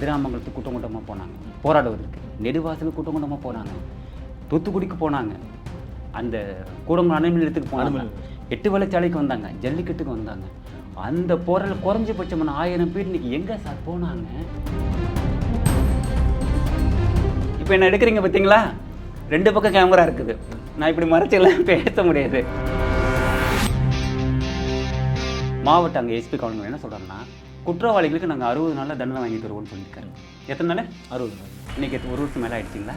கதிராமங்கலத்துக்கு கூட்டம் கூட்டமாக போனாங்க போராடுவதற்கு, நெடுவாசலுக்கு கூட்டம் கூட்டமாக போனாங்க, தூத்துக்குடிக்கு போனாங்க, அந்த கூடங்குளம் அணை மின் நிலையத்துக்கு போனாங்க, 8 வழிச்சாலைக்கு வந்தாங்க, ஜல்லிக்கட்டுக்கு வந்தாங்க. அந்த போரால் குறைஞ்சபட்சமான 1000 பேர் இன்னைக்கு எங்கே சார் போனாங்க? இப்போ என்ன எடுக்கிறீங்க பார்த்தீங்களா? 2 பக்கம் கேமரா இருக்குது. நான் இப்படி மறைச்செல்லாம் பேச முடியாது. மாவட்ட அங்கே எஸ்பி கவர்னர் என்ன சொல்கிறாங்கன்னா, குற்றவாளிகளுக்கு நாங்கள் 60 நாளில் தண்டனை வாங்கி தருவோம்னு சொல்லியிருக்காரு. எத்தனை நாள்? 60 நாள். இன்றைக்கி 1 வருஷம் மேலே ஆயிடுச்சிங்களா?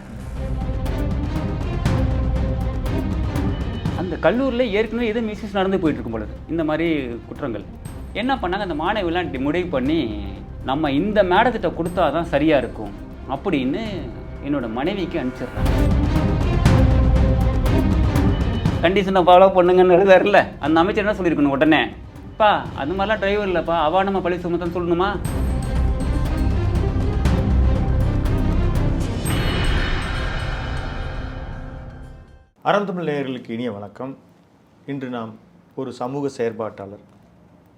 அந்த கல்லூரியில் ஏற்கனவே எதுவும் மிஸ்யூஸ் நடந்து போயிட்டுருக்கும் பொழுது இந்த மாதிரி குற்றங்கள் என்ன பண்ணாங்க, அந்த மாணவிலாம் முடிவு பண்ணி நம்ம இந்த மேடத்திட்ட கொடுத்தா தான் சரியாக இருக்கும் அப்படின்னு என்னோட மனைவிக்கு அனுப்பிச்சிடுறாங்க. கண்டிஷனை ஃபாலோ பண்ணுங்கன்னு எழுதாருல, அந்த அமைச்சர் என்ன சொல்லியிருக்கணும் உடனே, பா அது மாதிரிலாம் டிரைவர் இல்லைப்பா, அவா நம்ம பழி சுமத்தன்னு சொல்லணுமா? அறம் தமிழ் நேயர்களுக்கு இனிய வணக்கம். இன்று நாம் ஒரு சமூக செயற்பாட்டாளர்,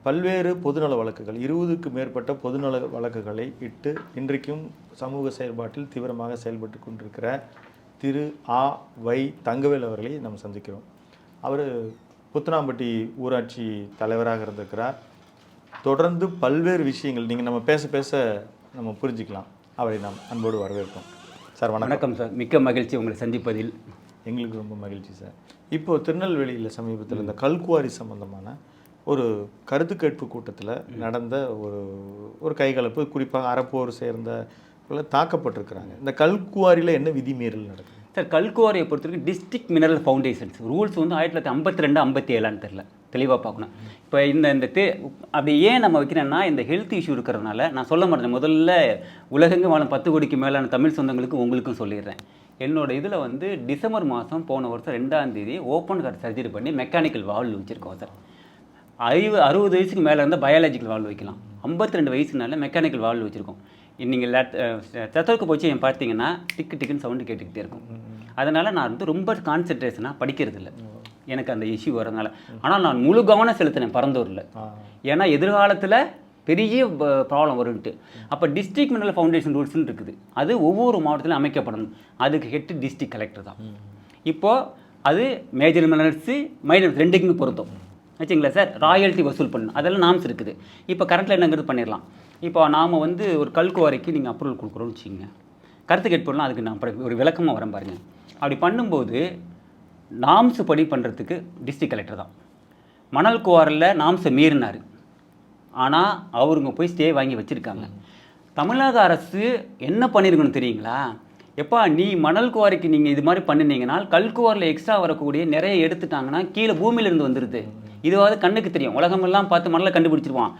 பல்வேறு பொதுநல வழக்குகள் 20க்கு மேற்பட்ட பொதுநல வழக்குகளை இட்டு இன்றைக்கும் சமூக செயற்பாட்டில் தீவிரமாக செயல்பட்டு கொண்டிருக்கிற திரு வை தங்கவேல் அவர்களை நாம் சந்திக்கிறோம். அவர் புத்தனாம்பட்டி ஊராட்சி தலைவராக இருந்திருக்கிறார். தொடர்ந்து பல்வேறு விஷயங்கள் நீங்கள் நம்ம பேச பேச நம்ம புரிஞ்சுக்கலாம். அவரை நாம் அன்போடு வரவேற்போம். சார் வணக்கம் சார், மிக்க மகிழ்ச்சி உங்களை சந்திப்பதில். எங்களுக்கு ரொம்ப மகிழ்ச்சி சார். இப்போது திருநெல்வேலியில் சமீபத்தில் இந்த கல்குவாரி சம்பந்தமான ஒரு கருத்து கேட்பு கூட்டத்தில் நடந்த ஒரு கைகலப்பு, குறிப்பாக அறப்போர் சேர்ந்த தாக்கப்பட்டிருக்கிறாங்க. இந்த கல்குவாரியில் என்ன விதிமீறல் நடக்குது சார்? கல்குவாரியை பொறுத்தவரைக்கும் டிஸ்ட்ரிக்ட் மினரல் ஃபவுண்டேஷன்ஸ் ரூல்ஸ் வந்து 1952 57 தெரில, தெளிவாக பார்க்கணும். இப்போ இந்த அப்படி ஏன் நம்ம வைக்கிறேன்னா, இந்த ஹெல்த் இஷ்யூ இருக்கிறதுனால நான் சொல்ல மாட்டேன். முதல்ல உலகெங்கும் வாழும் 10 கோடிக்கு மேலான தமிழ் சொந்தங்களுக்கு உங்களுக்கும் சொல்லிடுறேன். என்னோட இதில் வந்து டிசம்பர் மாதம் போன வருஷம் 2ஆம் தேதி ஓப்பன் ஹார்ட் சர்ஜரி பண்ணி மெக்கானிக்கல் வால்வு வச்சுருக்கோம் சார். 60 வயசுக்கு மேலே இருந்தால் பயாலஜிக்கல் வால்வு வைக்கலாம், 52 வயசுனால மெக்கானிக்கல் வால்வு வச்சுருக்கோம். நீங்கள் தத்தருக்கு போச்சு என் பார்த்தீங்கன்னா டிக்குன்னு சவுண்டு கேட்டுக்கிட்டே இருக்கும். அதனால் நான் வந்து ரொம்ப கான்சன்ட்ரேஷனாக படிக்கிறது இல்லை, எனக்கு அந்த இஷ்யூ வரதுனால. ஆனால் நான் முழு கவனம் செலுத்தினேன் பரந்தூரில், ஏன்னா எதிர்காலத்தில் பெரிய ப்ராப்ளம் வரும்ட்டு. அப்போ டிஸ்ட்ரிக்ட் மினரல் ஃபவுண்டேஷன் ரூல்ஸ்னு இருக்குது, அது ஒவ்வொரு மாவட்டத்திலும் அமைக்கப்படணும். அதுக்கு ஹெட் டிஸ்ட்ரிக்ட் கலெக்டர் தான். இப்போது அது மேஜர் மினரல்ஸு மைனர் ரெண்டுக்குமே பொருத்தம் வச்சுங்களா சார். ராயல்ட்டி வசூல் பண்ணணும், அதெல்லாம் நாம்ஸ் இருக்குது. இப்போ கரண்ட்டில் என்னங்கிறது பண்ணிடலாம். இப்போ நாம் வந்து ஒரு கல்குவாரிக்கு நீங்கள் அப்ரூவல் கொடுக்குறோன்னு வச்சுக்கோங்க, கருத்து கேட்போம்னா அதுக்கு நான் ஒரு விளக்கமாக வரேன் பாருங்கள். அப்படி பண்ணும்போது நாம்ஸு படி பண்ணுறதுக்கு டிஸ்ட்ரிக்ட் கலெக்டர் தான். மணல் குவாரில் நாம்ஸை மீறினார், ஆனால் அவருங்க போய் ஸ்டே வாங்கி வச்சுருக்காங்க. தமிழக அரசு என்ன பண்ணியிருக்கணும் தெரியுங்களா? எப்பா நீ மணல் குவாரிக்கு நீங்கள் இது மாதிரி பண்ணினீங்கன்னா கல்குவாரில் எக்ஸ்ட்ரா வரக்கூடிய நிறைய எடுத்துட்டாங்கன்னா கீழே பூமியிலேருந்து வந்துடுது. இதுவாவது கண்ணுக்கு தெரியும், உலகமெல்லாம் பார்த்து மணலை கண்டுபிடிச்சிருவான்.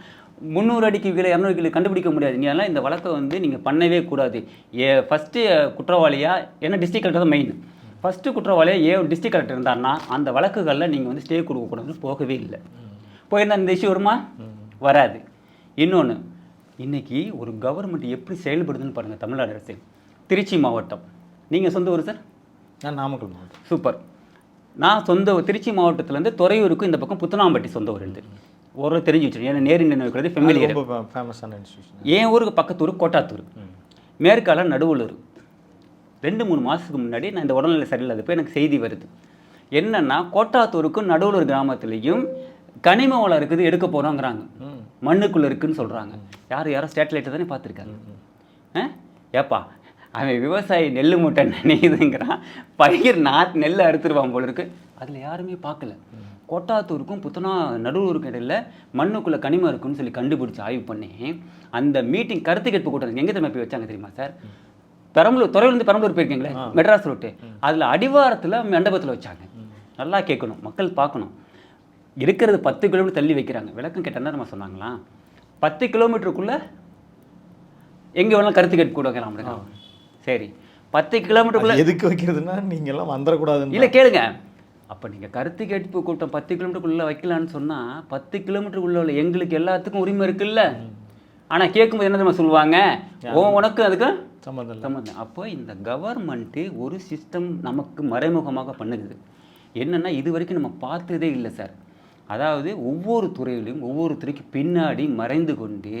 300 அடிக்கு கீழே 200 கிலோ கண்டுபிடிக்க முடியாது. நீ அதெல்லாம் இந்த வழக்கை வந்து நீங்கள் பண்ணவே கூடாது. ஃபஸ்ட்டு குற்றவாளியாக, ஏன்னா டிஸ்ட்ரிக்ட் கலெக்டர் தான் மெயின், ஃபஸ்ட்டு குற்றவாளியாக டிஸ்ட்ரிக்ட் கலெக்டர் இருந்தாருன்னா அந்த வழக்குகளில் நீங்கள் வந்து ஸ்டே கொடுக்கக்கூடாதுன்னு போகவே இல்லை. போயிருந்தால் இந்த இஷ்யூ வருமா? வராது. இன்னொன்று, இன்றைக்கி ஒரு கவர்மெண்ட் எப்படி செயல்படுதுன்னு பாருங்கள். தமிழ்நாடு அரசு திருச்சி மாவட்டம், நீங்கள் சொந்த ஊர் சார்? நான் நாமக்கல் மாவட்டம். சூப்பர். நான் திருச்சி மாவட்டத்துலேருந்து துறையூருக்கும் இந்த பக்கம் புத்தனாம்பட்டி சொந்த ஊர் இருந்து ஒரு தெரிஞ்சு வச்சுருக்கேன். ஏன்னா நேரில் நினைவுக்கிறது ஃபெமிலியர். ஃபேமஸான இன்ஸ்டியூஷன். என் ஊருக்கு பக்கத்தூர் கோட்டாத்தூர், மேற்கால நடுவலூர். 2-3 மாதத்துக்கு முன்னாடி நான் இந்த உடல்நிலை சரியில்லாத போய் எனக்கு செய்தி வருது. என்னென்னா கோட்டாத்தூருக்கும் நடுவலூர் கிராமத்துலேயும் கனிம வளம் இருக்குது, எடுக்க போகிறோங்கிறாங்க. மண்ணுக்குள்ளே இருக்குதுன்னு சொல்கிறாங்க. யாரோ ஸ்டேட்லைட்டை தானே பார்த்துருக்காங்க. ஏப்பா அவன் விவசாயி நெல் மூட்டை நினைக்குதுங்கிறான், பயிர் நெல் அறுத்துருவான் போல இருக்குது. அதில் யாருமே பார்க்கல. கோட்டாத்தூருக்கும் நடுவூருக்கும் இடையில் மண்ணுக்குள்ளே கனிமம் இருக்குன்னு சொல்லி கண்டுபிடிச்சி ஆய்வு பண்ணி அந்த மீட்டிங் கருத்து கேட்பு கூட்டம் எங்கே திரும்ப போய் வச்சாங்க தெரியுமா சார்? துறையூர்லேருந்து பெரம்பலூர் போயிருக்கீங்களே, மெட்ராஸ் ரோட்டு, அதில் அடிவாரத்தில் மண்டபத்தில் வச்சாங்க. நல்லா கேட்கணும், மக்கள் பார்க்கணும். இருக்கிறது 10 கிலோமீட்டர் தள்ளி வைக்கிறாங்க. விளக்கம் கேட்டால் நம்ம சொன்னாங்களா? 10 கிலோமீட்டருக்குள்ளே எங்கே வேணாலும் கருத்து கேட்பு கூட வைக்கலாம். சரி, 10 கிலோமீட்டருக்குள்ளே எதுக்கு வைக்கிறதுனா நீங்கள்லாம் வந்துடக்கூடாதுன்னு இல்லை, கேளுங்க. அப்போ நீங்கள் கருத்து கேட்பு கூட்டம் 10 கிலோமீட்டருக்குள்ளே வைக்கலான்னு சொன்னால் 10 கிலோமீட்டருக்குள்ளே உள்ள எங்களுக்கு எல்லாத்துக்கும் உரிமை இருக்குல்ல. ஆனால் கேட்கும்போது என்ன தெரியுமா சொல்லுவாங்க? உனக்கு அதுக்கு சம்மந்தம். அப்போ இந்த கவர்மெண்ட்டு ஒரு சிஸ்டம் நமக்கு மறைமுகமாக பண்ணுது. என்னென்னா இது வரைக்கும் நம்ம பார்த்ததே இல்லை சார். அதாவது ஒவ்வொரு துறையிலும் ஒவ்வொரு துறைக்கு பின்னாடி மறைந்து கொண்டு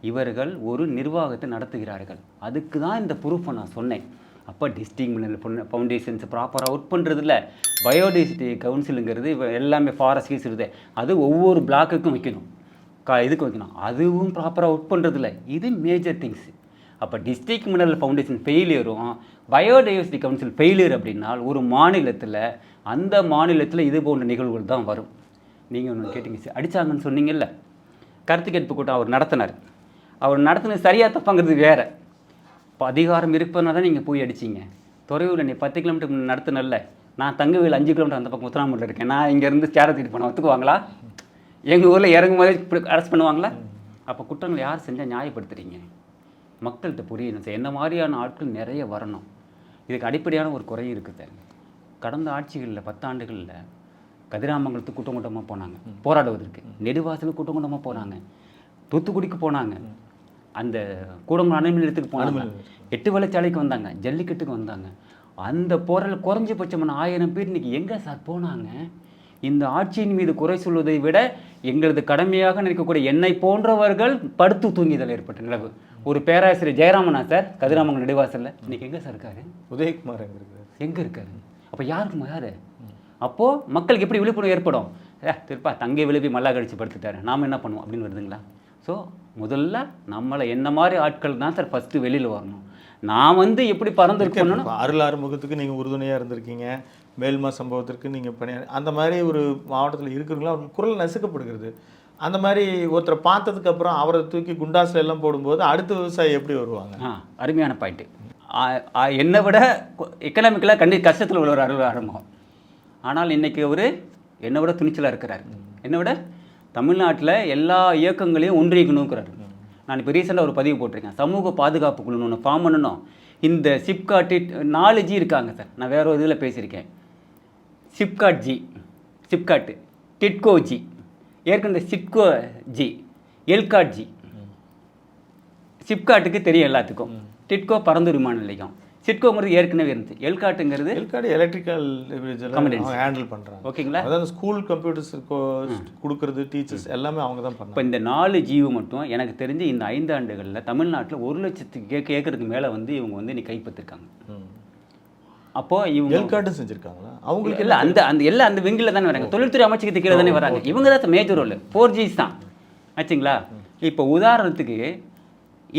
இவர்கள் ஒரு நிர்வாகத்தை நடத்துகிறார்கள். அதுக்கு தான் இந்த ப்ரூஃபை நான் சொன்னேன். அப்போ டிஸ்ட்ரிக்ட் மினரல் ஃபவுண்டேஷன்ஸ் ப்ராப்பராக ஒர்க் பண்ணுறதில்ல. பயோடைவர்சிட்டி கவுன்சிலுங்கிறது எல்லாமே ஃபாரஸ்ட் இருக்குது, அது ஒவ்வொரு பிளாக்குக்கும் வைக்கணும், இதுக்கு வைக்கணும், அதுவும் ப்ராப்பராக ஒர்க் பண்ணுறதில்ல. இது மேஜர் திங்ஸ். அப்போ டிஸ்ட்ரிக்ட் மினரல் ஃபவுண்டேஷன் ஃபெயிலியரும் பயோடைவர்சிட்டி கவுன்சில் ஃபெயிலியர் அப்படின்னா ஒரு மாநிலத்தில் அந்த மாநிலத்தில் இது போன்ற நிகழ்வுகள் தான் வரும். நீங்கள் ஒன்று கேட்டீங்க, அடித்தாங்கன்னு சொன்னீங்கல்ல, கருத்து கேட்பு கூட்டம் அவர் நடத்தினார். அவர் நடத்தினது சரியாக தப்பாங்கிறது வேறு. இப்போ அதிகாரம் இருப்பதுனால தான் நீங்கள் போய் அடிச்சிங்க. துறையூரில் நீ 10 கிலோமீட்டர் நடத்தினல்ல, நான் தங்கவேல் 5 கிலோமீட்டர் அந்த பக்கம் முத்துராமூரில் இருக்கேன், நான் இங்கேருந்து சேர தூக்கிட்டு போனேன், ஒத்துக்குவாங்களா? எங்கள் ஊரில் இறங்கும் போதே அரெஸ்ட் பண்ணுவாங்களா? அப்போ குற்றங்கள் யார் செஞ்சால் நியாயப்படுத்துறீங்க? மக்கள்கிட்ட புரியணும் சார். என்ன மாதிரியான ஆட்கள் நிறைய வரணும். இதுக்கு அடிப்படையான ஒரு குறை இருக்குது. கடந்த ஆட்சிகளில் 10 ஆண்டுகளில் கதிராமங்கலத்துக்கு கூட்டம் கூட்டமாக போனாங்க போராடுவதற்கு, நெடுவாசலுக்கு கூட்டம் கூட்டமாக போனாங்க, தூத்துக்குடிக்கு போனாங்க, அந்த கூடங்குளம் அணை நிலையத்துக்கு போனாங்க, 8 வழிச்சாலைக்கு வந்தாங்க, ஜல்லிக்கட்டுக்கு வந்தாங்க. அந்த போரால் குறைஞ்சபட்சமான 1000 பேர் இன்றைக்கி எங்கே சார் போனாங்க? இந்த ஆட்சியின் மீது குறை சொல்வதை விட எங்களது கடமையாக நினைக்கக்கூடிய என்னை போன்றவர்கள் படுத்து தூங்கிதல் ஏற்பட்ட நிலவு. ஒரு பேராசிரியர் ஜெயராமனா சார் கதிராமங்கலம் நெடுவாசலில் இன்றைக்கி எங்கே சார் இருக்காரு? உதயகுமார் எங்கே இருக்காரு? அப்போ யாருக்குமா யார்? அப்போது மக்களுக்கு எப்படி விழிப்புணர்வு ஏற்படும்? திருப்பா தங்கை விழுப்பி மல்லா கடிச்சு படுத்துட்டாரு, நாம் என்ன பண்ணுவோம் அப்படின்னு வருதுங்களா? ஸோ முதல்ல நம்மளை என்ன மாதிரி ஆட்கள் தான் சார் ஃபஸ்ட்டு வெளியில் வரணும். நான் வந்து எப்படி பறந்துருக்கணும்? அருளாறு முகத்துக்கு நீங்கள் உறுதுணையாக இருந்திருக்கீங்க, மேல்மா சம்பவத்திற்கு நீங்கள் அந்த மாதிரி ஒரு மாவட்டத்தில் இருக்கிறவங்களா அவருக்கு குரல் நசுக்கப்படுகிறது. அந்த மாதிரி ஒருத்தரை பார்த்ததுக்கு அப்புறம் அவரை தூக்கி குண்டாசில் எல்லாம் போடும்போது அடுத்த விவசாயி எப்படி வருவாங்க? அருமையான பாயிண்ட்டு. என்னை விட எக்கனாமிக்கலாக கஷ்டத்தில் உள்ள ஒரு ஆரம்பம். ஆனால் இன்றைக்கி அவர் என்னை விட துணிச்சலாக இருக்கிறார். என்னை விட தமிழ்நாட்டில் எல்லா இயக்கங்களையும் ஒன்றியக்கணுங்கிறார். நான் இப்போ ரீசெண்டாக ஒரு பதிவு போட்டிருக்கேன், சமூக பாதுகாப்பு குழுன்னு ஒன்று ஃபார்ம் பண்ணணும். இந்த சிப்காட்டு 4 ஜி இருக்காங்க சார், நான் வேறு ஒரு இதில் பேசியிருக்கேன். சிப்காட் ஜி, சிப்காட்டு, டிட்கோ ஜி, ஏற்கனவே சிட்கோ ஜி, எல்காட் ஜி. சிப்காட்டுக்கு தெரியும் எல்லாத்துக்கும், டிட்கோ பரந்தூர் விமான நிலையம், சிட்கோங்கிறது ஏற்கனவே இருந்துச்சு, எல்காட்டுங்கிறது எலக்ட்ரிக்கல் ஹேண்டில் பண்ணுறாங்க. ஓகேங்களா? அதாவது ஸ்கூல் கம்ப்யூட்டர்ஸ் கொடுக்குறது, டீச்சர்ஸ் எல்லாமே அவங்க தான் பண்ணுறாங்க. இப்போ இந்த 4 ஜியோ மட்டும் எனக்கு தெரிஞ்சு இந்த 5 ஆண்டுகளில் தமிழ்நாட்டில் 1 லட்சத்துக்கு ஏக்கருக்கு மேலே வந்து இவங்க வந்து இன்னைக்கு கைப்பற்றிருக்காங்க. அப்போ இவங்க எல்கார்டும் செஞ்சுருக்காங்களா? அவங்களுக்கு இல்லை, அந்த எல்லாம் அந்த விங்கில் தானே வராங்க, தொழில்துறை அமைச்சகத்துக்கு கீழே தானே வராங்க. இவங்க தான் மேஜர் ரோல், 4Gs தான் ஆச்சுங்களா? இப்போ உதாரணத்துக்கு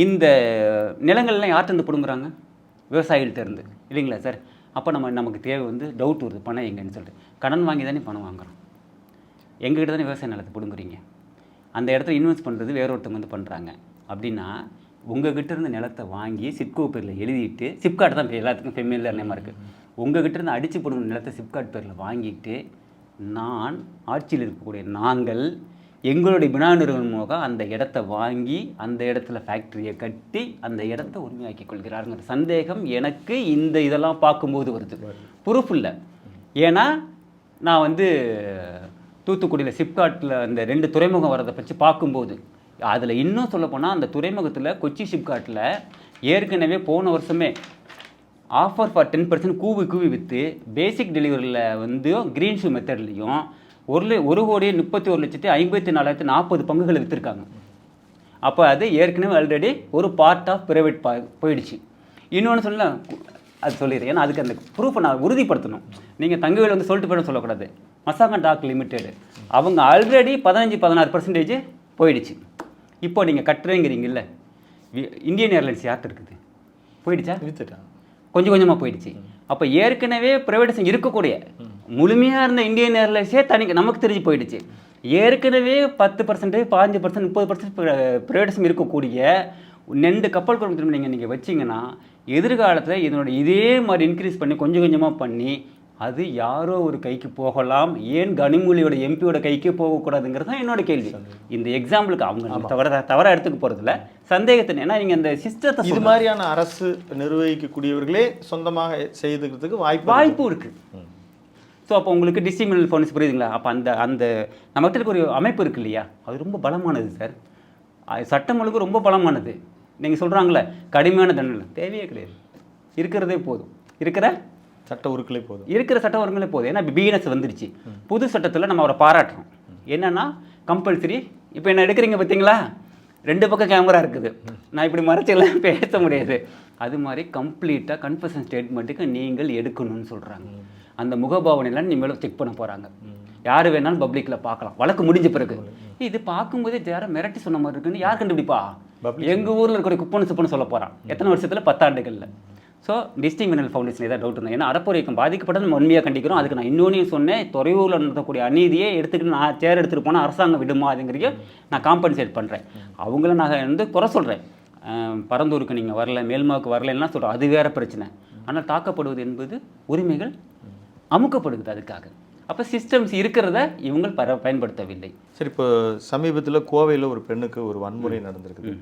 இந்த நிலங்கள்லாம் யார்கிட்ட பிடுங்குறாங்க? விவசாயிகள்கிட்ட இருந்து இல்லைங்களா சார்? அப்போ நமக்கு தேவை வந்து டவுட் வருது, பணம் எங்கன்னு சொல்லிட்டு கடன் வாங்கி தானே பணம் வாங்குறோம். எங்ககிட்ட தானே விவசாய நிலத்தை பிடுங்குறீங்க. அந்த இடத்துல இன்வெஸ்ட் பண்ணுறது வேற ஒருத்தவங்க வந்து பண்ணுறாங்க. அப்படின்னா உங்ககிட்ட இருந்து நிலத்தை வாங்கி சிப்கோ பேரில் எழுதிட்டு, சிப்காட் தான் எல்லாத்துக்கும் ஃபெமிலியர் நேமாக இருக்குது, உங்ககிட்ட இருந்து அடித்து போடுங்க நிலத்தை சிப்காட் பேரில் வாங்கிட்டு நான் ஆட்சியில் இருக்கக்கூடிய நாங்கள் எங்களுடைய பினா நிறுவனம் மூலம் அந்த இடத்த வாங்கி அந்த இடத்துல ஃபேக்ட்ரியை கட்டி அந்த இடத்த உரிமையாக்கி கொள்கிறாருங்கிற சந்தேகம் எனக்கு இந்த இதெல்லாம் பார்க்கும்போது வருது. ப்ரூஃப் இல்லை. ஏன்னா நான் வந்து தூத்துக்குடியில் சிப்காட்டில் அந்த 2 துறைமுகம் வரதை பற்றி பார்க்கும்போது அதில் இன்னும் சொல்லப்போனால் அந்த துறைமுகத்தில் கொச்சி சிப்காட்டில் ஏற்கனவே போன வருஷமே ஆஃபர் ஃபார் 10% கூவி விற்று பேசிக் டெலிவரியில் வந்து க்ரீன் ஷூ மெத்தட்லேயும் 1,31,54,040 பங்குகளை விற்றுருக்காங்க. அப்போ அது ஏற்கனவே ஆல்ரெடி ஒரு பார்ட் ஆஃப் ப்ரைவேட் போயிடுச்சு. இன்னொன்று சொல்லலாம், அது சொல்லிடுறேன், ஏன்னா அதுக்கு அந்த ப்ரூஃபை நான் உறுதிப்படுத்தணும். நீங்கள் தங்கவேல் வந்து சொல்லிட்டு போய்டும் சொல்லக்கூடாது. மசாகா டாக் லிமிடெட் அவங்க ஆல்ரெடி 15-16% போயிடுச்சு. இப்போ நீங்கள் கட்டுறேங்கிறீங்கல்ல, இந்தியன் ஏர்லைன்ஸ் யார்கிட்ட இருக்குது? போயிடுச்சா? வித்துட்டாங்க, கொஞ்சம் கொஞ்சமாக போயிடுச்சு. அப்போ ஏற்கனவே ப்ரைவேடைசேஷன் இருக்கக்கூடிய முழுமையாக இருந்த இந்தியன் ஏர்லைன்ஸே நமக்கு தெரிஞ்சு போயிடுச்சு. ஏற்கனவே 10%, 15%, 30% ப்ரைவேடைசேஷன் இருக்கக்கூடிய 2 கப்பல் குழுமம் நீங்கள் வச்சிங்கன்னா எதிர்காலத்தில் இதே மாதிரி இன்க்ரீஸ் பண்ணி கொஞ்சம் கொஞ்சமாக பண்ணி அது யாரோ ஒரு கைக்கு போகலாம், ஏன் கனிமொழியோட எம்பியோட கைக்கு போகக்கூடாதுங்கிறது தான் என்னோட கேள்வி. இந்த எக்ஸாம்பிளுக்கு அவங்க தவறாக எடுத்துக்க போகிறதில்ல, சந்தேகத்தை. ஏன்னா நீங்கள் அந்த சிஸ்டத்தை இது மாதிரியான அரசு நிர்வகிக்கக்கூடியவர்களே சொந்தமாக செய்துக்கிறதுக்கு வாய்ப்பு இருக்குது. ஸோ அப்போ உங்களுக்கு டிஸ்ட்ரிக்ட் மினரல் ஃபவுண்டேஷன் புரியுதுங்களா? அப்போ அந்த நம்மகிட்ட இருக்க ஒரு அமைப்பு இருக்குது இல்லையா, அது ரொம்ப பலமானது சார். சட்டம் ஒழுங்கு ரொம்ப பலமானது. நீங்கள் சொல்கிறாங்களே கடுமையான தண்டனை தேவையே கிடையாது, இருக்கிறதே போதும். இருக்கிற சட்ட உருக்களே போதும். ஏன்னா பிகினஸ் வந்துடுச்சு. புது சட்டத்தில் நம்ம அவரை பாராட்டுறோம். என்னன்னா கம்பல்சரி இப்போ என்ன எடுக்கிறீங்க பார்த்தீங்களா, 2 பக்கம் கேமரா இருக்குது, நான் இப்படி மறைச்செல்லாம் பேச முடியாது. அது மாதிரி கம்ப்ளீட்டாக கன்ஃபெஷன் ஸ்டேட்மெண்ட்டுக்கு நீங்கள் எடுக்கணும்னு சொல்கிறாங்க. அந்த முகபாவனைலாம் நீங்களும் செக் பண்ண போகிறாங்க. யார் வேணாலும் பப்ளிக்கில் பார்க்கலாம், வழக்கு முடிஞ்ச பிறகு. இது பார்க்கும்போதே யாரும் மிரட்டி சொன்ன மாதிரி இருக்குன்னு யார் கண்டுபிடிப்பா? எங்கள் ஊரில் இருக்கிற குப்பன்னு சுப்பன்னு சொல்ல போகிறான். எத்தனை வருஷத்தில்? 10 ஆண்டுகளில். ஸோ டிஸ்ட்ரிக்ட் மினரல் ஃபவுண்டேஷன் ஏதாவது டவுட் இருந்தால், ஏன்னா அறப்போர் இயக்கம் பாதிக்கப்பட்டது நம்ம உண்மையாக கண்டிக்கிறோம். அதுக்கு நான் இன்னொன்றையும் சொன்னேன், துறையூரில் நடத்தக்கூடிய அநீதியை எடுத்துக்கிட்டு நான் சேர் எடுத்துகிட்டு போனால் அரசாங்கம் விடுமா அதுங்கிறதையும் நான் காம்பன்சேட் பண்ணுறேன். அவங்கள நான் வந்து குறை சொல்கிறேன். பரந்தூருக்கு நீங்கள் வரல, மேல்மாவுக்கு வரலன்னா சொல்கிறோம், அது வேறு பிரச்சனை. ஆனால் தாக்கப்படுவது என்பது உரிமைகள் அமுக்கப்படுது அதுக்காக. அப்போ சிஸ்டம்ஸ் இருக்கிறத இவங்க பயன்படுத்தவில்லை. சரி, இப்போ சமீபத்தில் கோவையில் ஒரு பெண்ணுக்கு ஒரு வன்முறை நடந்திருக்குது.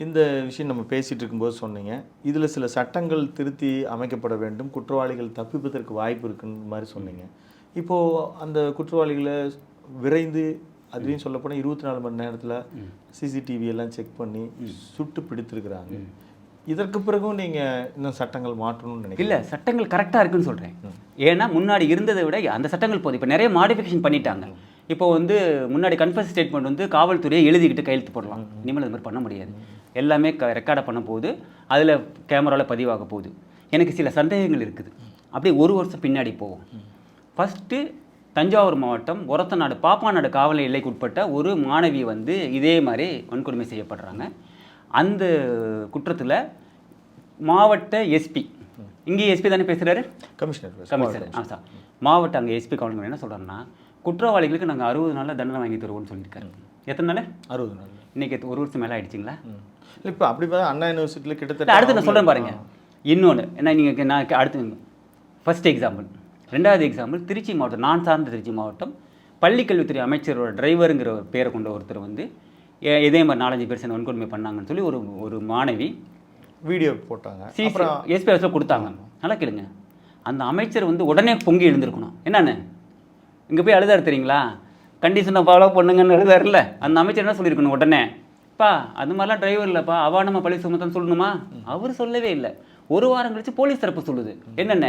இந்த விஷயம் நம்ம பேசிகிட்டு இருக்கும்போது சொன்னீங்க, இதில் சில சட்டங்கள் திருத்தி அமைக்கப்பட வேண்டும், குற்றவாளிகள் தப்பிப்பதற்கு வாய்ப்பு இருக்குன்னு மாதிரி சொன்னீங்க. இப்போது அந்த குற்றவாளிகளை விரைந்து, அதுலேயும் சொல்லப்போனால் 24 மணி நேரத்தில் சிசிடிவி எல்லாம் செக் பண்ணி சுட்டு பிடித்திருக்கிறாங்க. இதற்கு பிறகும் நீங்கள் இன்னும் சட்டங்கள் மாற்றணும்னு நினைக்கிறீங்க? இல்லை, சட்டங்கள் கரெக்டாக இருக்குன்னு சொல்கிறேன். ஏன்னா முன்னாடி இருந்ததை விட அந்த சட்டங்கள் போதும். இப்போ நிறைய மாடிஃபிகேஷன் பண்ணிட்டாங்க. இப்போ வந்து முன்னாடி கன்ஃபெஷன் ஸ்டேட்மெண்ட் வந்து காவல்துறையை எழுதிக்கிட்டு கையெழுத்து போடலாம். இனிமேல் அது மாதிரி பண்ண முடியாது. எல்லாமே ரெக்கார்டை பண்ண போகுது, அதில் கேமராவில் பதிவாக போகுது. எனக்கு சில சந்தேகங்கள் இருக்குது. அப்படியே ஒரு வருஷம் பின்னாடி போகும். ஃபஸ்ட்டு தஞ்சாவூர் மாவட்டம் ஒரத்தநாடு பாப்பாநாடு காவல் எல்லைக்கு உட்பட்ட ஒரு மாணவி வந்து இதே மாதிரி வன்கொடுமை செய்யப்படுறாங்க. அந்த குற்றத்தில் மாவட்ட எஸ்பி, இங்கே எஸ்பி தானே பேசுகிறாரு, கமிஷனர் சார், மாவட்ட அங்கே எஸ்பி கவர்மெண்ட் என்ன சொல்கிறாங்கன்னா, குற்றவாளிகளுக்கு நாங்கள் 60 நாளில் தண்டனை வாங்கி தருவோம்னு சொல்லியிருக்காரு. எத்தனை நாள்? 60 நாள். இன்றைக்கி 1 வருஷம் மேலே ஆகிடுச்சிங்களா? இப்போ அப்படி பார்த்தா அண்ணா யூனிவர்சிட்டியில் கிட்டத்தட்ட. அடுத்து நான் சொல்கிறேன் பாருங்கள். இன்னொன்று என்ன, நீங்கள் நான் அடுத்து ஃபஸ்ட் எக்ஸாம்பிள். 2வது எக்ஸாம்பிள் திருச்சி மாவட்டம், நான் சார்ந்த திருச்சி மாவட்டம், பள்ளிக்கல்வித்துறை அமைச்சரோட டிரைவருங்கிற ஒரு பேரை கொண்ட ஒருத்தர் வந்து இதே மாதிரி 4-5 பேர் சேர்ந்து வன்கொடுமை பண்ணாங்கன்னு சொல்லி ஒரு மாணவி வீடியோ போட்டாங்க, எஸ்பி ஆஃபீஸில் கொடுத்தாங்க. நல்லா கேளுங்க, அந்த அமைச்சர் வந்து உடனே பொங்கி எழுந்திருக்கணும். என்னன்னு இங்கே போய் அழுதாரு தெரியுங்களா, கண்டிஷனை ஃபாலோ பண்ணுங்கன்னு எழுதாருல்ல, அந்த அமைச்சர் என்ன சொல்லியிருக்கணும் உடனே, பா அது மாதிரிலாம் டிரைவர் இல்லைப்பா, அவானமாக பழி சுமத்தன்னு சொல்லணுமா? அவர் சொல்லவே இல்லை. ஒரு வாரம் கழிச்சு போலீஸ் தரப்பு சொல்லுது என்னென்ன,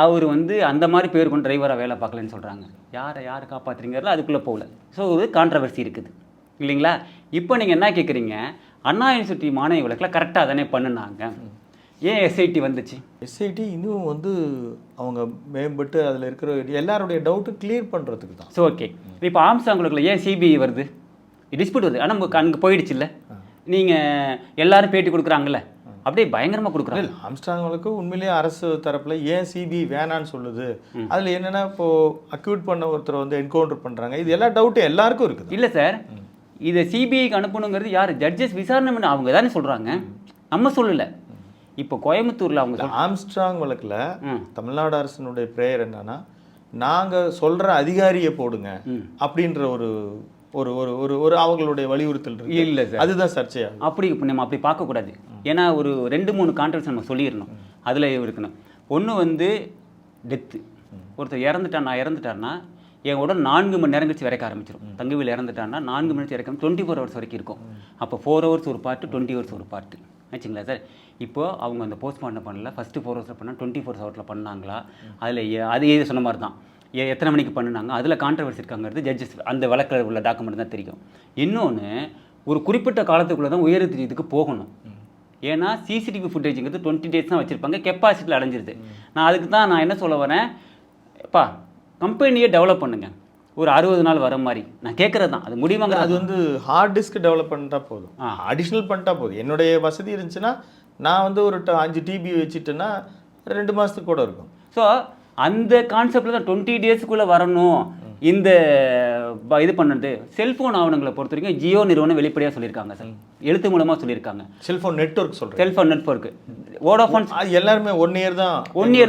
அவர் வந்து அந்த மாதிரி பேர் கொண்டு டிரைவராக வேலை பார்க்கலன்னு சொல்கிறாங்க. யாரை காப்பாற்றுறீங்கிறதுல அதுக்குள்ளே போகல. ஸோ ஒரு கான்ட்ரவர்சி இருக்குது இல்லைங்களா? இப்போ நீங்கள் என்ன கேட்குறீங்க, அண்ணா யூனிவர்சிட்டி மாணவி வழக்கில் கரெக்டாக தானே பண்ணுனாங்க, ஏன் எஸ்ஐடி வந்துச்சு? எஸ்ஐடி இன்னும் வந்து அவங்க மேம்பட்டு அதில் இருக்கிற எல்லாருடைய டவுட்டும் கிளியர் பண்ணுறதுக்கு தான். ஸோ ஓகே, இப்போ ஆம்ஸ்டாங்குள்ள ஏன் சிபிஐ வருது? டிஸ்பியூட் வருது, ஆனால் நமக்கு அங்கே போயிடுச்சு இல்லை, நீங்கள் எல்லாரும் பேட்டி கொடுக்குறாங்கல்ல, அப்படியே பயங்கரமாக கொடுக்குறாங்க. ஆம்ஸ்டாங் வழக்கு உண்மையிலேயே அரசு தரப்பில் ஏன் சிபிஐ வேணான்னு சொல்லுது? அதில் என்னென்னா, இப்போது அக்யூட் பண்ண ஒருத்தரை வந்து என்கவுண்டர் பண்ணுறாங்க, இது எல்லா டவுட்டும் எல்லாருக்கும் இருக்குது. இல்லை சார், இதை சிபிஐக்கு அனுப்பணுங்கிறது யார்? ஜட்ஜஸ் விசாரணை பண்ண அவங்க தானே சொல்கிறாங்க, நம்ம சொல்லலை. இப்போ கோயம்புத்தூரில் அவங்க ஆம்ஸ்ட்ராங் வழக்கில் தமிழ்நாடு அரசினுடைய பிரேயர் என்னன்னா, நாங்கள் சொல்கிற அதிகாரியை போடுங்க அப்படின்ற ஒரு ஒரு ஒரு ஒரு அவங்களுடைய வலியுறுத்தல் இருக்கு. இல்லை சார், அதுதான் சர்ச்சையா. அப்படி நம்ம அப்படி பார்க்கக்கூடாது. ஏன்னா ஒரு 2-3 கான்ட்ராக்ட்ஸ் நம்ம சொல்லிடணும், அதில் இருக்கணும். ஒன்று வந்து டெத்து, ஒருத்தர் இறந்துட்டார்னா என் உடனே 4 மணி நேரம் கழிச்சு வரைக்க ஆரம்பிச்சிடும். தங்கவில் இறந்துட்டான்னா 4 மணி நேரத்து இறக்கம் 24 ஹவர்ஸ் வரைக்கும் இருக்கும். அப்போ 4 ஹவர்ஸ் ஒரு பார்ட்டு, 20 ஹவர்ஸ் ஒரு பார்ட்டு வச்சுங்களா சார்? இப்போது அவங்க அந்த போஸ்ட்மார்ட்டம் பண்ணல, ஃபஸ்ட்டு 4 ஹவர்ஸில் பண்ணால் 24 ஹவர்ஸில் பண்ணாங்களா, அதில் அது சொன்ன மாதிரி தான் எத்தனை மணிக்கு பண்ணினாங்க, அதில் கான்ட்ரவர்சி இருக்காங்கிறது ஜட்ஜஸ் அந்த வழக்கில் உள்ள டாக்குமெண்ட் தான் தெரியும். இன்னொன்று, ஒரு குறிப்பிட்ட காலத்துக்குள்ளே தான் உயர்த்துக்கு போகணும். ஏன்னா சிசிடிவி ஃபுட்டேஜுங்கிறது 20 days தான் வச்சுருப்பாங்க, கெப்பாசிட்டியில் அடைஞ்சிருது. நான் அதுக்கு தான் நான் என்ன சொல்ல வரேன், எப்பா கம்பெனியை டெவலப் பண்ணுங்க, ஒரு 60 நாள் வர மாதிரி நான் கேட்குறது தான். அது முடிவாங்க, அது வந்து ஹார்ட் டிஸ்க் டெவலப் பண்ணிட்டா போதும், அடிஷ்னல் பண்ணிட்டா போதும். என்னுடைய வசதி இருந்துச்சுன்னா நான் வந்து ஒரு 5 TB வச்சுட்டேன்னா 2 மாதத்துக்கு கூட இருக்கும். ஸோ அந்த கான்செப்டில் தான் 20 daysக்குள்ளே வரணும். இந்த இது பண்ணது செல்ஃபோன் ஆவணங்களை பொறுத்த வரைக்கும் ஜியோ நிறுவனம் வெளிப்படையாக சொல்லியிருக்காங்க சார், எழுத்து மூலமாக சொல்லியிருக்காங்க. செல்ஃபோன் நெட்வொர்க் சொல்கிறேன், செல்ஃபோன் நெட்வொர்க் வோடாஃபோன் எல்லாருமே 1 year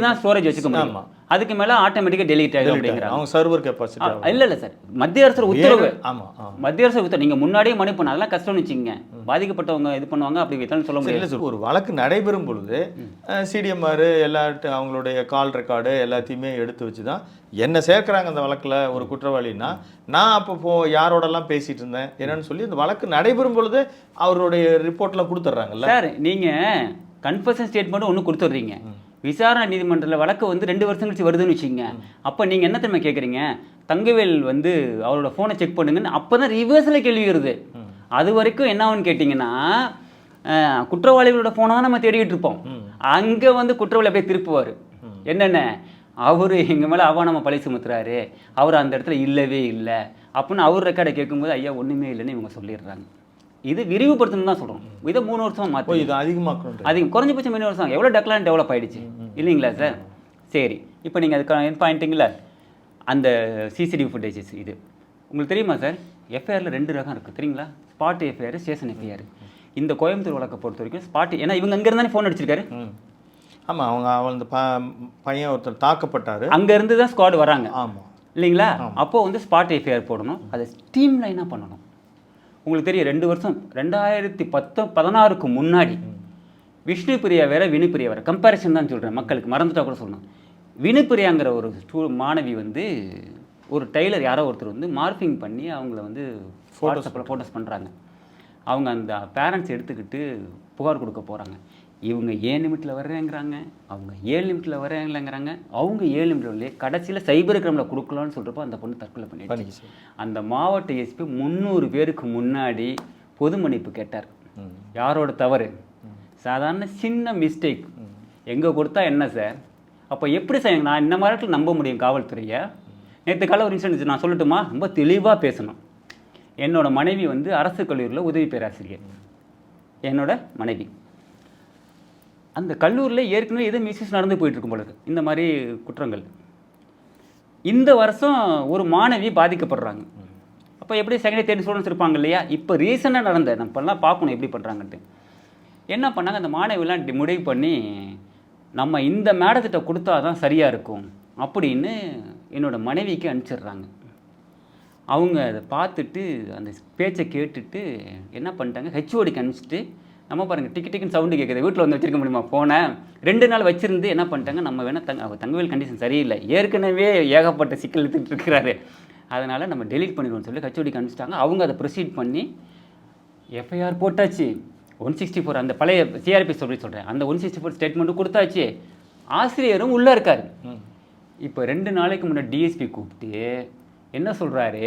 தான் ஸ்டோரேஜ் வச்சுக்க முடியும். அதுக்கு மேலே ஆட்டோமேட்டிக்காக டெலிட் ஆகிடும் அப்படிங்கிறாங்க. அவங்க சர்வர் கெப்பாசிட்டி இல்லை சார், மத்திய அரசு உத்தரவு. மத்திய அரசு உத்தரவு நீங்கள் முன்னாடியே மனு பண்ண, அதெல்லாம் கஷ்டம்னு வச்சுங்க, பாதிக்கப்பட்டவங்க இது பண்ணுவாங்க, அப்படி வைத்தாலும் சொல்ல முடியல. ஒரு வழக்கு நடைபெறும் பொழுது சிடிஎம்ஆர் அவங்களுடைய கால் ரெக்கார்டு எல்லாத்தையுமே எடுத்து வச்சு தான் என்ன சேர்க்குறாங்க அந்த வழக்கில். ஒரு குற்றவாளின்னா நான் அப்போ யாரோடலாம் பேசிகிட்டு இருந்தேன் என்னன்னு சொல்லி அந்த வழக்கு நடைபெறும் பொழுது அவருடைய ரிப்போர்ட்லாம் கொடுத்துட்றாங்கல்ல சார். நீங்கள் கன்ஃபெஷன் ஸ்டேட்மெண்ட் ஒன்று கொடுத்துட்றீங்க, விசாரணை நீதிமன்றத்தில் வழக்கு வந்து 2 வருஷம் கழிச்சு வருதுன்னு வச்சுக்கோங்க. அப்போ நீங்கள் என்ன தெரியுமா கேட்குறீங்க, தங்கவேல் வந்து அவரோட ஃபோனை செக் பண்ணுங்கன்னு அப்போ தான் ரிவர்ஸில் கேள்வி வருது. அது வரைக்கும் என்ன ஆகுன்னு கேட்டிங்கன்னா, குற்றவாளிகளோட ஃபோனை தான் நம்ம தேடிக்கிட்டு இருப்போம். அங்கே வந்து குற்றவாளி அப்படியே திருப்புவார். என்னென்ன அவர் எங்கள் மேலே நம்ம பழி சுமத்துறாரு, அவர் அந்த இடத்துல இல்லவே இல்லை அப்படின்னு அவர் ரெக்கார்டை கேட்கும்போது ஐயா ஒன்றுமே இல்லைன்னு இவங்க சொல்லிடுறாங்க. இது விரிவுபடுத்தணும் தான் சொல்கிறோம். இதை 3 வருஷமாக மாற்றி இது அதிகமாக்கணும். அதிகம் குறைஞ்சபட்சம் 3 வருஷம் எவ்வளோ டெக்லாம் டெவலப் ஆகிடுச்சு இல்லைங்களா சார்? சரி, இப்போ நீங்கள் அதுக்கான என் பாயிண்டிங்களா அந்த சிசிடிவி ஃபுட்டேஜஸ் இது உங்களுக்கு தெரியுமா சார்? எஃப்ஐஆரில் 2 ரகம் இருக்குது தெரியுங்களா? Spot FIR, station FIR. இந்த கோயம்புத்தூர் வழக்கை பொறுத்த வரைக்கும் ஸ்பாட், ஏன்னா இவங்க அங்கே இருந்தானே ஃபோன் அடிச்சிருக்காரு. ஆமாம், அவங்க அந்த பையன் ஒருத்தர் தாக்கப்பட்டார், அங்கேருந்து தான் ஸ்குவாட் வராங்க. ஆமாம் இல்லைங்களா? அப்போது வந்து ஸ்பாட் எஃப்ஐஆர் போடணும், அதை ஸ்டீம் லைனாக பண்ணணும். உங்களுக்கு தெரியும் 2 வருஷம் 2016க்கு முன்னாடி விஷ்ணுபிரியா வேற வினுப்பிரியா வேற, கம்பேரிசன் தான் சொல்கிறேன், மக்களுக்கு மறந்துட்டா கூட சொல்லணும். வினுப்பிரியாங்கிற ஒரு மாணவி வந்து ஒரு டெய்லர் யாரோ ஒருத்தர் வந்து மார்பிங் பண்ணி அவங்கள வந்து வாட்ஸ்அப்பில் ஃபோட்டோஸ் பண்ணுறாங்க. அவங்க அந்த பேரண்ட்ஸ் எடுத்துக்கிட்டு புகார் கொடுக்க போகிறாங்க. இவங்க 7 நிமிட்டில் வர்றேங்கிறாங்க, அவங்க 7 நிமிட்டில் வர்றேங்கிறாங்க, அவங்க 7 நிமிட்டில் கடைசியில் சைபர் கிரைமில் கொடுக்கலான்னு சொல்கிறப்போ அந்த பொண்ணு தற்கொலை பண்ணிடுச்சு. அந்த மாவட்ட எஸ்பி 300 பேருக்கு முன்னாடி பொது மன்னிப்பு கேட்டார். யாரோட தவறு? சாதாரண சின்ன மிஸ்டேக். எங்கே கொடுத்தா என்ன சார்? அப்போ எப்படி சார் நான் இந்த மாதிரி நம்ப முடியும் காவல்துறையை? நேற்று காலை ஒரு இன்சிடென்ட் நான் சொல்லட்டுமா? ரொம்ப தெளிவாக பேசணும். என்னோட மனைவி வந்து அரசு கல்லூரியில் உதவி பேராசிரியர். என்னோட மனைவி அந்த கல்லூரியில் ஏற்கனவே எதோ மிஸ்யூஸ் நடந்து போயிட்டுருக்கும் பொழுது இந்த மாதிரி குற்றங்கள். இந்த வருஷம் ஒரு மாணவி பாதிக்கப்படுறாங்க. அப்போ எப்படி செகண்ட் தேர்ட் ஸ்டூடெண்ட்ஸ் இருப்பாங்க இல்லையா? இப்போ ரீசெண்டாக நடந்த நம்மலாம் பார்க்கணும் எப்படி பண்ணுறாங்கன்ட்டு. என்ன பண்ணாங்க, அந்த மாணவிலாம் முடிவு பண்ணி நம்ம இந்த மேடத்திட்ட கொடுத்தா தான் சரியாக இருக்கும் அப்படின்னு என்னோடய மனைவிக்கு அனுப்பிச்சிடுறாங்க. அவங்க அதை பார்த்துட்டு அந்த பேச்சை கேட்டுட்டு என்ன பண்ணிட்டாங்க, ஹெச்ஓடிக்கு அனுப்பிச்சிட்டு, நம்ம பாருங்கள் டிக்கெட்டுக்குன்னு சவுண்டு கேட்குது, வீட்டில் வந்து வச்சிருக்க முடியுமா ஃபோனை? 2 நாள் வச்சுருந்து என்ன பண்ணிட்டாங்க, நம்ம வேணால் தங்கவேல் கண்டிஷன் சரியில்லை, ஏற்கனவே ஏகப்பட்ட சிக்கல் எடுத்துகிட்டு இருக்கிறாரு, அதனால் நம்ம டெலீட் பண்ணிடுவோம்னு சொல்லி ஹெச்ஓடிக்கு அனுப்பிச்சிட்டாங்க. அவங்க அதை ப்ரொசீட் பண்ணி எஃப்ஐஆர் போட்டாச்சு. 164 அந்த பழைய சிஆர்பி சொல்கிறேன், அந்த 164 ஸ்டேட்மெண்ட்டு கொடுத்தாச்சு. ஆசிரியரும் உள்ளே இருக்கார். இப்போ 2 நாளைக்கு முன்னாடி டிஎஸ்பி கூப்பிட்டு என்ன சொல்கிறாரு,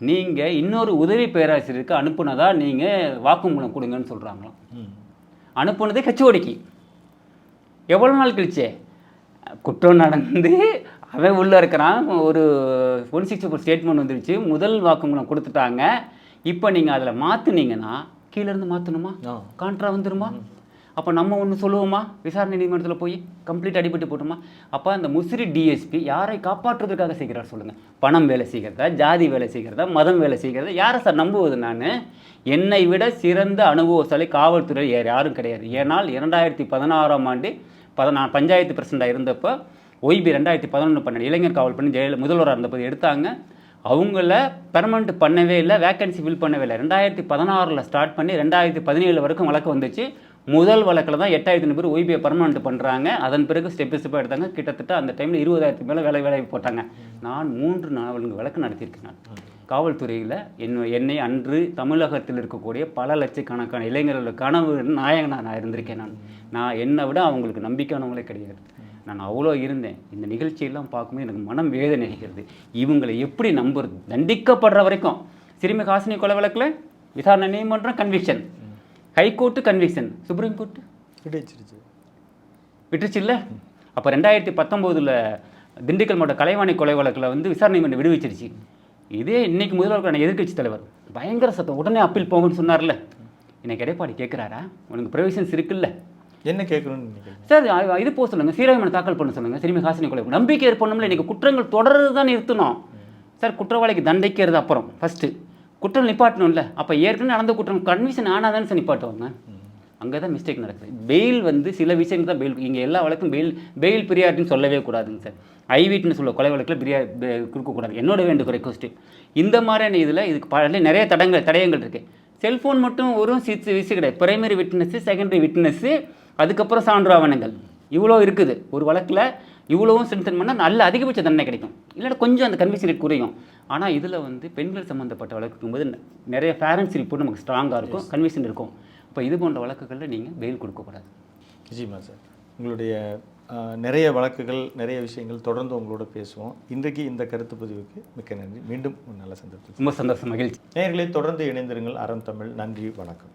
நீங்கள் இன்னொரு உதவி பேராசிரியருக்கு அனுப்புனதா நீங்கள் வாக்குமூலம் கொடுங்கன்னு சொல்கிறாங்களாம். அனுப்புனதே ஹெச்ஓடிக்கு. எவ்வளோ நாள் கழிச்சே குற்றம் நடந்து அவன் உள்ளே இருக்கிறான், ஒரு 164 ஸ்டேட்மெண்ட் வந்துருச்சு, முதல் வாக்குமூலம் கொடுத்துட்டாங்க. இப்போ நீங்கள் அதில் மாற்றினீங்கன்னா கீழேருந்து மாற்றணுமா? கான்ட்ரா வந்துடுமா? அப்போ நம்ம ஒன்று சொல்லுவோமா? விசாரணை நீதிமன்றத்தில் போய் கம்ப்ளீட் அடிபட்டு போட்டோமா? அப்போ அந்த முசிறி டிஎஸ்பி யாரை காப்பாற்றுவதற்காக செய்கிறார் சொல்லுங்கள்? பணம் வேலை செய்கிறதா, ஜாதி வேலை செய்கிறதா, மதம் வேலை செய்கிறதா? யாரை சார் நம்புவது? நான் என்னை விட சிறந்த அனுபவசாலி காவல்துறை யாரும் கிடையாது. ஏனால் 2016ஆம் ஆண்டு பஞ்சாயத்து பிரசிடண்டாக இருந்தப்போ OIB 2011-12 இளைஞர் காவல் பண்ணி முதல்வராக இருந்தபோது எடுத்தாங்க. அவங்கள பெர்மனண்ட் பண்ணவே இல்லை, வேக்கன்சி ஃபில் பண்ணவே இல்லை. 2016 ஸ்டார்ட் பண்ணி 2017 வரைக்கும் வழக்கு வந்துச்சு. முதல் வழக்கில் தான் 8000 பேர் OIB பர்மனண்ட் பண்ணுறாங்க. அதன் பிறகு ஸ்டெப்பாக எடுத்தாங்க. கிட்டத்தட்ட அந்த டைமில் 20,000 மேலே வேலை போட்டாங்க. நான் 3-4 வழக்கு நடத்தியிருக்கேன். நான் காவல்துறையில் என்னை அன்று தமிழகத்தில் இருக்கக்கூடிய பல லட்சக்கணக்கான இளைஞர்களோட கனவு நாயகனாக நான் இருந்திருக்கேன். நான் என்னை விட அவங்களுக்கு நம்பிக்கையானவங்களே கிடையாது. நான் அவ்வளோ இருந்தேன். இந்த நிகழ்ச்சியெல்லாம் பார்க்கும்போது எனக்கு மனம் வேதனை அடைகிறது. இவங்களை எப்படி நம்புறது? தண்டிக்கப்படுற வரைக்கும் சிறுமி ஹாசினி கொலை வழக்கில் விசாரணை நீதிமன்றம் conviction, high court conviction, supreme court விட்டுருச்சு இல்லை? அப்போ 2019 திண்டுக்கல் மாவட்ட கலைவாணி கொலை வழக்கில் வந்து விசாரணை நீதிமன்றம் விடுவிச்சிருச்சு. இதே இன்னைக்கு முதல்வருக்கான எதிர்க்கட்சி தலைவர் பயங்கர சத்தம், உடனே அப்பீல் போங்கன்னு சொன்னார்ல. இன்னைக்கு எடப்பாடி கேட்குறாரா, உனக்கு ப்ரொவிஷன்ஸ் இருக்குல்ல, என்ன கேட்கணும்னு சார் இது போக சொல்லுங்கள், சீராய்வு தாக்கல் பண்ண சொல்லுங்கள். சிறுமி ஹாசினி கொலை நம்பிக்கை ஏற்படணும்ல. இன்றைக்கி குற்றங்கள் தொடர்றது தான் நிறுத்தணும் சார். குற்றவாளிக்கு தண்டிக்கிறது அப்புறம் ஃபஸ்ட்டு குற்றம் நிப்பாட்டணும்ல. அப்போ ஏற்கனவே நடந்த குற்றம் கன்விஷன் ஆனாதானே சார் நிப்பாட்டுவாங்க. அங்கே தான் மிஸ்டேக் நடக்குது. பெயில் வந்து சில விஷயங்கள் தான் பெயில். இங்கே எல்லா வழக்கும் பெயில் பிரியாரிட்டின்னு சொல்லவே கூடாதுங்க சார். ஐவீட்னு சொல்ல கொலை வழக்கில் கொடுக்கக்கூடாது. என்னோட வேண்டுகோள் ரெக்வஸ்ட்டு. இந்த மாதிரியான இதில் இதுக்கு நிறைய தடயங்கள் இருக்குது. செல்ஃபோன் மட்டும் ஒரு விஷயம் கிடையாது. பிரைமரி விட்னஸ்ஸு, செகண்டரி விட்னஸ்ஸு, அதுக்கப்புறம் சான்று ஆவணங்கள் இவ்வளோ இருக்குது. ஒரு வழக்கில் இவ்வளவும் ஸ்ட்ரென்தன் பண்ணால் நல்ல அதிகபட்ச தண்டனை கிடைக்கும். இல்லைன்னா கொஞ்சம் அந்த கன்விஷன் ரேட் குறையும். ஆனால் இதில் வந்து பெண்கள் சம்மந்தப்பட்ட வழக்கும்போது நிறைய பேரண்ட்ஸ் ரிப்போர்ட் நமக்கு ஸ்ட்ராங்காக இருக்கும், கன்விஷன் இருக்கும். இப்போ இது போன்ற வழக்குகளில் நீங்கள் பெயில் கொடுக்கக்கூடாது. நிச்சயமா சார். உங்களுடைய நிறைய வழக்குகள், நிறைய விஷயங்கள் தொடர்ந்து உங்களோட பேசுவோம். இன்றைக்கு இந்த கருத்து பதிவுக்கு மிக்க நன்றி. மீண்டும் ஒரு நல்ல சந்தர்ப்பத்தில் ரொம்ப சந்தோஷம், மகிழ்ச்சி. நேயர்களே, தொடர்ந்து இணைந்திருங்கள். அறம் தமிழ். நன்றி, வணக்கம்.